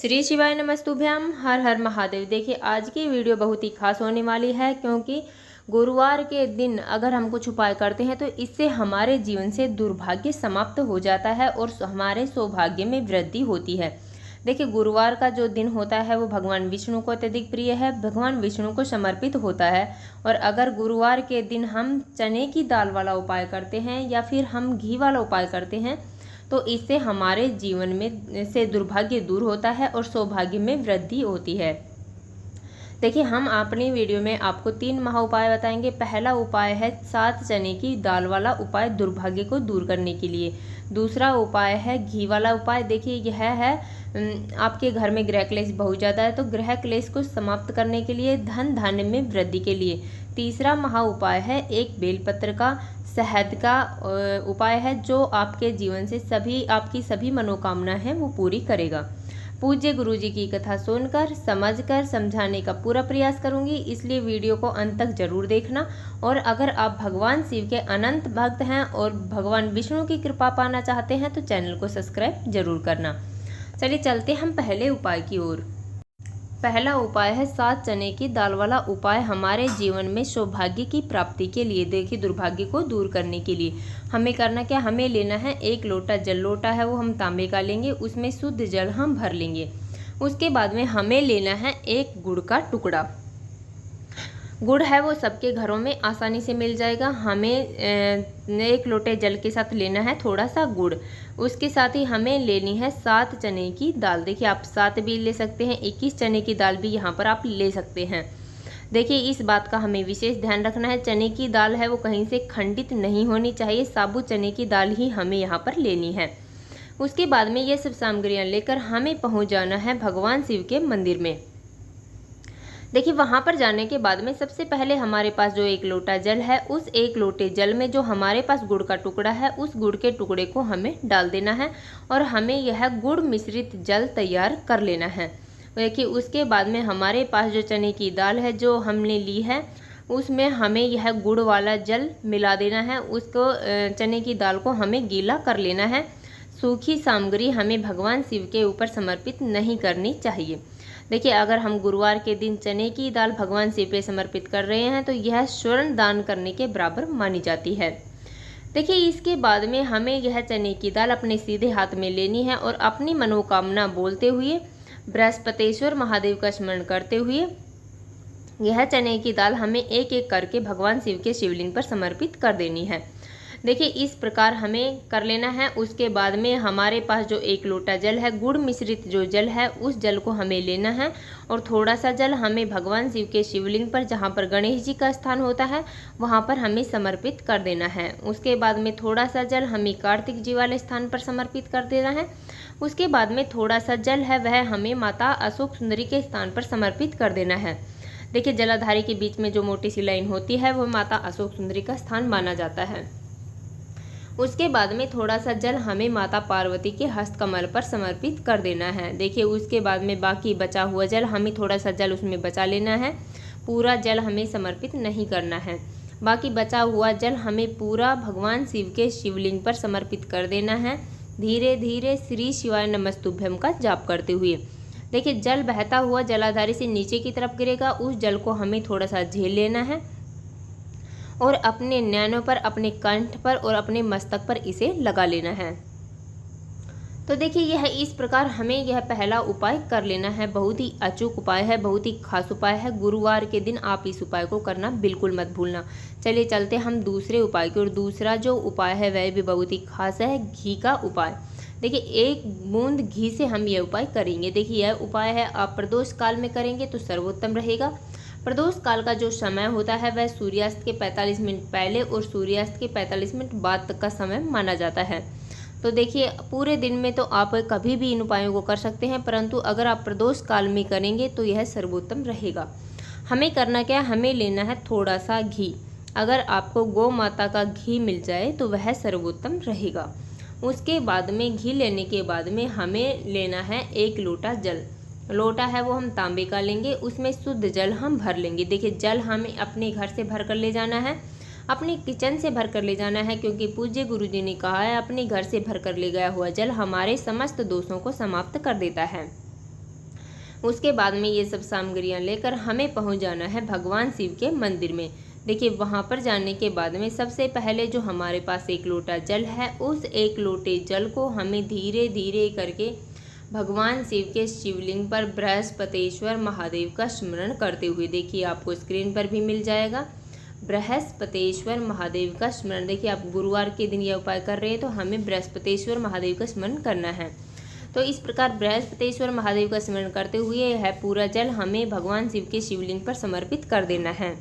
श्री शिवाय नमस्तुभ्याम। हर हर महादेव। देखिए आज की वीडियो बहुत ही खास होने वाली है, क्योंकि गुरुवार के दिन अगर हम कुछ उपाय करते हैं तो इससे हमारे जीवन से दुर्भाग्य समाप्त हो जाता है और हमारे सौभाग्य में वृद्धि होती है। देखिए गुरुवार का जो दिन होता है वो भगवान विष्णु को अत्यधिक प्रिय है, भगवान विष्णु को समर्पित होता है। और अगर गुरुवार के दिन हम चने की दाल वाला उपाय करते हैं या फिर हम घी वाला उपाय करते हैं तो इससे हमारे जीवन में से दुर्भाग्य दूर होता है और सौभाग्य में वृद्धि होती है। देखिए हम अपनी वीडियो में आपको 3 महा उपाय बताएंगे। पहला उपाय है 7 चने की दाल वाला उपाय दुर्भाग्य को दूर करने के लिए। दूसरा उपाय है घी वाला उपाय। देखिए यह है आपके घर में गृह क्लेश बहुत ज़्यादा है तो गृह क्लेश को समाप्त करने के लिए, धन धान्य में वृद्धि के लिए। तीसरा महा उपाय है एक बेलपत्र का शहद का उपाय है, जो आपके जीवन से आपकी सभी मनोकामना है वो पूरी करेगा। पूज्य गुरु जी की कथा सुनकर समझकर समझाने का पूरा प्रयास करूंगी, इसलिए वीडियो को अंत तक जरूर देखना। और अगर आप भगवान शिव के अनंत भक्त हैं और भगवान विष्णु की कृपा पाना चाहते हैं तो चैनल को सब्सक्राइब जरूर करना। चलिए चलते हम पहले उपाय की ओर। पहला उपाय है 7 चने की दाल वाला उपाय हमारे जीवन में सौभाग्य की प्राप्ति के लिए। देखिए दुर्भाग्य को दूर करने के लिए हमें करना क्या, हमें लेना है 1 लोटा जल। लोटा है वो हम तांबे का लेंगे, उसमें शुद्ध जल हम भर लेंगे। उसके बाद में हमें लेना है 1 गुड़ का टुकड़ा। गुड़ है वो सबके घरों में आसानी से मिल जाएगा। हमें 1 लोटे जल के साथ लेना है थोड़ा सा गुड़। उसके साथ ही हमें लेनी है 7 चने की दाल। देखिए आप 7 भी ले सकते हैं, 21 चने की दाल भी यहाँ पर आप ले सकते हैं। देखिए इस बात का हमें विशेष ध्यान रखना है, चने की दाल है वो कहीं से खंडित नहीं होनी चाहिए, साबुत चने की दाल ही हमें यहाँ पर लेनी है। उसके बाद में ये सब सामग्रियाँ लेकर हमें पहुँच जाना है भगवान शिव के मंदिर में। देखिए वहाँ पर जाने के बाद में सबसे पहले हमारे पास जो 1 लोटा जल है, उस 1 लोटे जल में जो हमारे पास गुड़ का टुकड़ा है उस गुड़ के टुकड़े को हमें डाल देना है और हमें यह गुड़ मिश्रित जल तैयार कर लेना है। देखिए उसके बाद में हमारे पास जो चने की दाल है जो हमने ली है उसमें हमें यह गुड़ वाला जल मिला देना है। उसको चने की दाल को हमें गीला कर लेना है। सूखी सामग्री हमें भगवान शिव के ऊपर समर्पित नहीं करनी चाहिए। देखिए अगर हम गुरुवार के दिन चने की दाल भगवान शिव पे समर्पित कर रहे हैं तो यह स्वर्ण दान करने के बराबर मानी जाती है। देखिए इसके बाद में हमें यह चने की दाल अपने सीधे हाथ में लेनी है और अपनी मनोकामना बोलते हुए बृहस्पतिश्वर महादेव का स्मरण करते हुए यह चने की दाल हमें एक एक करके भगवान शिव के शिवलिंग पर समर्पित कर देनी है। देखिए इस प्रकार हमें कर लेना है। उसके बाद में हमारे पास जो 1 लोटा जल है, गुड़ मिश्रित जो जल है, उस जल को हमें लेना है और थोड़ा सा जल हमें भगवान शिव के शिवलिंग पर, जहाँ पर गणेश जी का स्थान होता है, वहाँ पर हमें समर्पित कर देना है। उसके बाद में थोड़ा सा जल हमें कार्तिक जी वाले स्थान पर समर्पित कर देना है। उसके बाद में थोड़ा सा जल है वह हमें माता अशोक सुंदरी के स्थान पर समर्पित कर देना है। देखिए जलाधारी के बीच में जो मोटी सी लाइन होती है वह माता अशोक सुंदरी का स्थान माना जाता है। उसके बाद में थोड़ा सा जल हमें माता पार्वती के हस्तकमल पर समर्पित कर देना है। देखिए उसके बाद में बाकी बचा हुआ जल हमें थोड़ा सा जल उसमें बचा लेना है, पूरा जल हमें समर्पित नहीं करना है। बाकी बचा हुआ जल हमें पूरा भगवान शिव के शिवलिंग पर समर्पित कर देना है, धीरे धीरे श्री शिवाय नमस्तुभ्यम का जाप करते हुए। देखिए जल बहता हुआ जलाधारी से नीचे की तरफ गिरेगा, उस जल को हमें थोड़ा सा झेल लेना है और अपने नैनों पर, अपने कंठ पर और अपने मस्तक पर इसे लगा लेना है। तो देखिए यह इस प्रकार हमें यह पहला उपाय कर लेना है। बहुत ही अचूक उपाय है, बहुत ही खास उपाय है। गुरुवार के दिन आप इस उपाय को करना बिल्कुल मत भूलना। चलिए चलते हम दूसरे उपाय की ओर। दूसरा जो उपाय है वह भी बहुत ही खास है, घी का उपाय। देखिए 1 बूंद घी से हम यह उपाय करेंगे। देखिए यह उपाय है आप प्रदोष काल में करेंगे तो सर्वोत्तम रहेगा। प्रदोष काल का जो समय होता है वह सूर्यास्त के 45 मिनट पहले और सूर्यास्त के 45 मिनट बाद तक का समय माना जाता है। तो देखिए पूरे दिन में तो आप कभी भी इन उपायों को कर सकते हैं, परंतु अगर आप प्रदोष काल में करेंगे तो यह सर्वोत्तम रहेगा। हमें करना क्या, हमें लेना है थोड़ा सा घी। अगर आपको गौ माता का घी मिल जाए तो वह सर्वोत्तम रहेगा। उसके बाद में घी लेने के बाद में हमें लेना है 1 लोटा जल। लोटा है वो हम तांबे का लेंगे, उसमें शुद्ध जल हम भर लेंगे। देखिए जल हमें अपने घर से भर कर ले जाना है, अपने किचन से भर कर ले जाना है, क्योंकि पूज्य गुरु जी ने कहा है अपने घर से भर कर ले गया हुआ जल हमारे समस्त दोषों को समाप्त कर देता है। उसके बाद में ये सब सामग्रियाँ लेकर हमें पहुँच जाना है भगवान शिव के मंदिर में। देखिए वहाँ पर जाने के बाद में सबसे पहले जो हमारे पास 1 लोटा जल है, उस 1 लोटे जल को हमें धीरे धीरे करके भगवान शिव के शिवलिंग पर बृहस्पतेश्वर महादेव का स्मरण करते हुए, देखिए आपको स्क्रीन पर भी मिल जाएगा बृहस्पतेश्वर महादेव का स्मरण। देखिए आप गुरुवार के दिन यह उपाय कर रहे हैं तो हमें बृहस्पतेश्वर महादेव का स्मरण करना है। तो इस प्रकार बृहस्पतेश्वर महादेव का स्मरण करते हुए यह पूरा जल हमें भगवान शिव के शिवलिंग पर समर्पित कर देना है।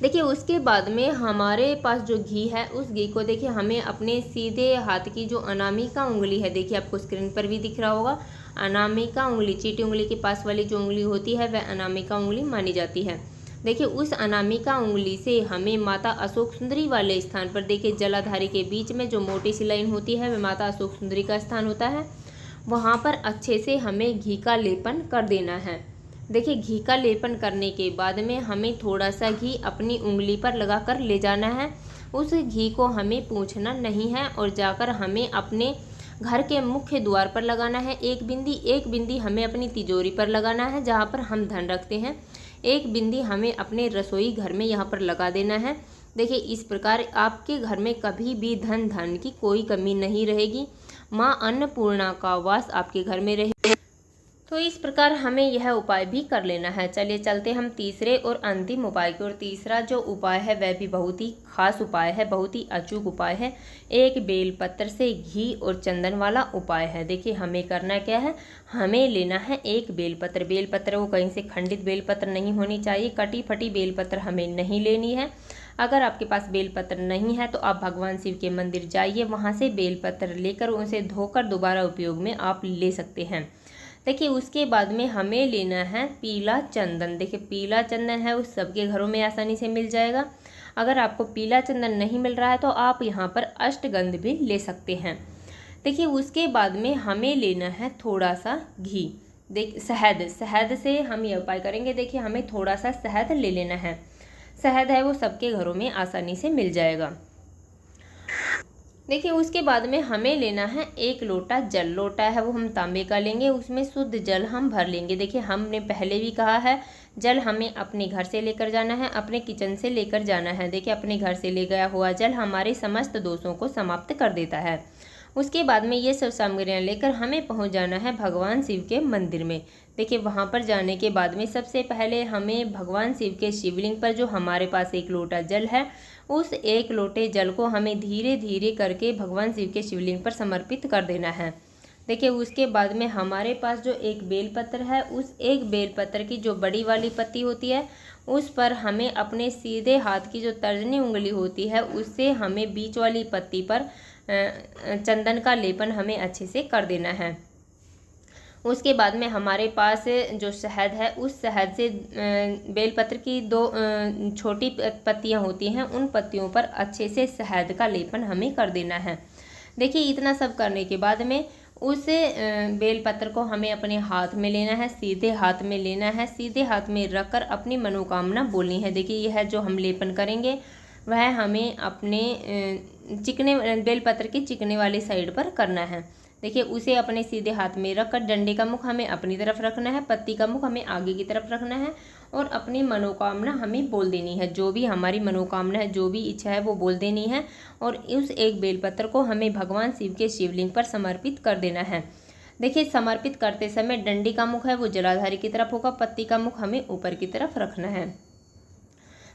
देखिए उसके बाद में हमारे पास जो घी है, उस घी को देखिए हमें अपने सीधे हाथ की जो अनामिका उंगली है, देखिए आपको स्क्रीन पर भी दिख रहा होगा, अनामिका उंगली, चीटी उंगली के पास वाली जो उंगली होती है वह अनामिका उंगली मानी जाती है। देखिए उस अनामिका उंगली से हमें माता अशोक सुंदरी वाले स्थान पर, देखिए जलाधारी के बीच में जो मोटी सी लाइन होती है वह माता अशोक सुंदरी का स्थान होता है, वहाँ पर अच्छे से हमें घी का लेपन कर देना है। देखिए घी का लेपन करने के बाद में हमें थोड़ा सा घी अपनी उंगली पर लगा कर ले जाना है। उस घी को हमें पोंछना नहीं है और जाकर हमें अपने घर के मुख्य द्वार पर लगाना है। एक बिंदी हमें अपनी तिजोरी पर लगाना है जहाँ पर हम धन रखते हैं। एक बिंदी हमें अपने रसोई घर में यहाँ पर लगा देना है। देखिए इस प्रकार आपके घर में कभी भी धन की कोई कमी नहीं रहेगी। माँ अन्नपूर्णा का वास आपके घर में रहे। तो इस प्रकार हमें यह उपाय भी कर लेना है। चलिए चलते हम तीसरे और अंतिम उपाय की ओर। तीसरा जो उपाय है वह भी बहुत ही खास उपाय है, बहुत ही अचूक उपाय है। एक बेलपत्र से घी और चंदन वाला उपाय है। देखिए हमें करना क्या है, हमें लेना है एक बेलपत्र। बेलपत्र वो कहीं से खंडित बेलपत्र नहीं होनी चाहिए, कटी फटी बेलपत्र हमें नहीं लेनी है। अगर आपके पास बेलपत्र नहीं है तो आप भगवान शिव के मंदिर जाइए, वहाँ से बेलपत्र लेकर उसे धोकर दोबारा उपयोग में आप ले सकते हैं। देखिए उसके बाद में हमें लेना है पीला चंदन। देखिए पीला चंदन है वो सबके घरों में आसानी से मिल जाएगा। अगर आपको पीला चंदन नहीं मिल रहा है तो आप यहाँ पर अष्टगंध भी ले सकते हैं। देखिए उसके बाद में हमें लेना है थोड़ा सा घी। शहद से हम यह उपाय करेंगे। देखिए हमें थोड़ा सा शहद ले लेना है। शहद है वो सबके घरों में आसानी से मिल जाएगा। देखिए उसके बाद में हमें लेना है 1 लोटा जल। लोटा है वो हम तांबे का लेंगे, उसमें शुद्ध जल हम भर लेंगे। देखिए हमने पहले भी कहा है जल हमें अपने घर से लेकर जाना है, अपने किचन से लेकर जाना है। देखिए अपने घर से ले गया हुआ जल हमारे समस्त दोषों को समाप्त कर देता है। उसके बाद में ये सब सामग्रियाँ लेकर हमें पहुंच जाना है भगवान शिव के मंदिर में। देखिए वहाँ पर जाने के बाद में सबसे पहले हमें भगवान शिव के शिवलिंग पर जो हमारे पास 1 लोटा जल है, उस 1 लोटे जल को हमें धीरे धीरे करके भगवान शिव के शिवलिंग पर समर्पित कर देना है। देखिए उसके बाद में हमारे पास जो एक बेलपत्र है, उस एक बेलपत्र की जो बड़ी वाली पत्ती होती है उस पर हमें अपने सीधे हाथ की जो तर्जनी उंगली होती है उससे हमें बीच वाली पत्ती पर चंदन का लेपन हमें अच्छे से कर देना है। उसके बाद में हमारे पास जो शहद है, उस शहद से बेलपत्र की 2 छोटी पत्तियां होती हैं, उन पत्तियों पर अच्छे से शहद का लेपन हमें कर देना है। देखिए इतना सब करने के बाद में उस बेलपत्र को हमें अपने हाथ में लेना है, सीधे हाथ में लेना है। सीधे हाथ में रखकर अपनी मनोकामना बोलनी है। देखिए यह जो हम लेपन करेंगे वह हमें अपने चिकने बेलपत्र की चिकने वाली साइड पर करना है। देखिए उसे अपने सीधे हाथ में रखकर डंडे का मुख हमें अपनी तरफ रखना है, पत्ती का मुख हमें आगे की तरफ रखना है और अपनी मनोकामना हमें बोल देनी है। जो भी हमारी मनोकामना है, जो भी इच्छा है वो बोल देनी है और उस एक बेलपत्र को हमें भगवान शिव के शिवलिंग पर समर्पित कर देना है। देखिए समर्पित करते समय डंडी का मुख है वो जलाधारी की तरफ होगा, पत्ती का मुख हमें ऊपर की तरफ रखना है।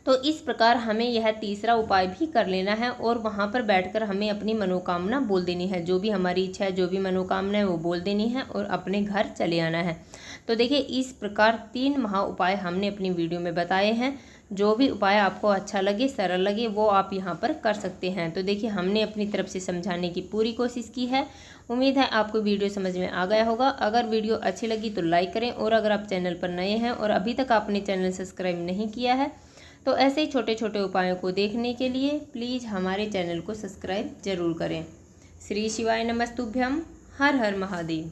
तो इस प्रकार हमें यह तीसरा उपाय भी कर लेना है और वहाँ पर बैठकर हमें अपनी मनोकामना बोल देनी है। जो भी हमारी इच्छा है, जो भी मनोकामना है वो बोल देनी है और अपने घर चले आना है। तो देखिए इस प्रकार 3 महा उपाय हमने अपनी वीडियो में बताए हैं। जो भी उपाय आपको अच्छा लगे, सरल लगे, वो आप यहाँ पर कर सकते हैं। तो देखिए हमने अपनी तरफ से समझाने की पूरी कोशिश की है। उम्मीद है आपको वीडियो समझ में आ गया होगा। अगर वीडियो अच्छी लगी तो लाइक करें और अगर आप चैनल पर नए हैं और अभी तक आपने चैनल सब्सक्राइब नहीं किया है तो ऐसे ही छोटे छोटे उपायों को देखने के लिए प्लीज़ हमारे चैनल को सब्सक्राइब जरूर करें। श्री शिवाय नमस्तुभ्यम। हर हर महादेव।